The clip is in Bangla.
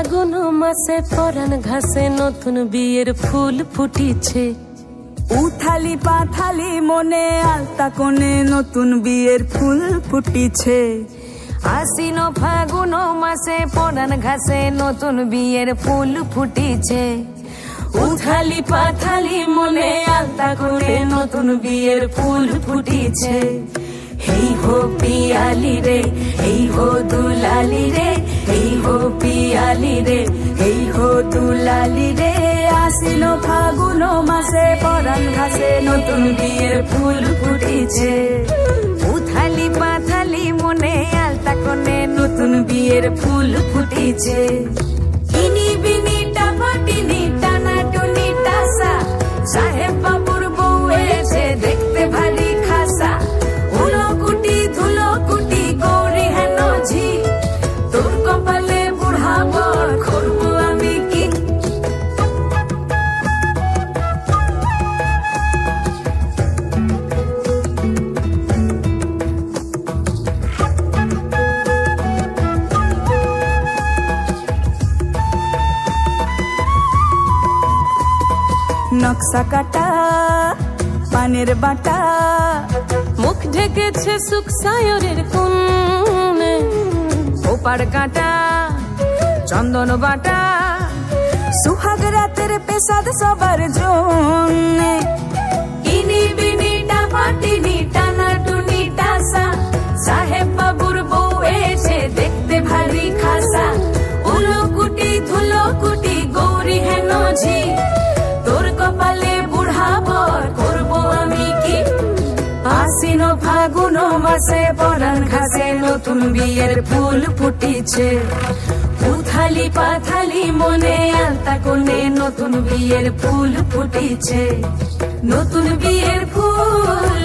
ফাগুন মাসে পরাণ ঘাসে নতুন বিয়ের ফুল ফুটিছে। উথালি পাথালি মনে আলতা কোণে নতুন বিয়ের ফুল ফুটিছে। আশ্বিন ফাগুন মাসে পরাণ ঘাসে নতুন বিয়ের ফুল ফুটিছে। উথালি পাথালি মনে আলতা কোণে নতুন বিয়ের ফুল ফুটিছে। হেই হো পিয়ালি রে, হেই হো দুলালি রে, হেই হো পিয়ালি রে, হেই হো দুলালি রে। আশ্বিন ফাগুন মাসে পরাণ ঘাসে নতুন বিয়ের ফুল ফুটিছে। উথালি পাথালি মনে আলতা কোণে নতুন বিয়ের ফুল ফুটিছে। ইনি বিনি টাপাটিনি টানা টুনি টাসা, সাহেব বাবুর বউ এসে দেখতে ভারী খাসা। উলো কুটি ধুলো কুটি গৌরী হেন ঝি, তোর কপালে বুড়া বর করবো আমি কি। নকশা কাটা পানের বাটা, মুখ ঢেকেছে সুখ সায়রের কোণে। ওপার কাটা চন্দন বাটা, সুহাগ রাতের পেশাদ সবার জন্যে। ইনি বিনি টাপাটিনি টানা টুনি টাসা, সাহেব বাবুর বউ এসে দেখতে ভারী খাসা। উলো কুটি ধুলো কুটি গৌরী হেন ঝি, তোর কপালে বুড়া বর করবো আমি কি। আশ্বিন ফাগুন মাসে পরাণ ঘাসে নতুন বিয়ের ফুল ফুটিছে। উথালি পাথালি মনে আলতা কোণে নতুন বিয়ের ফুল ফুটিছে। নতুন বিয়ের ফুল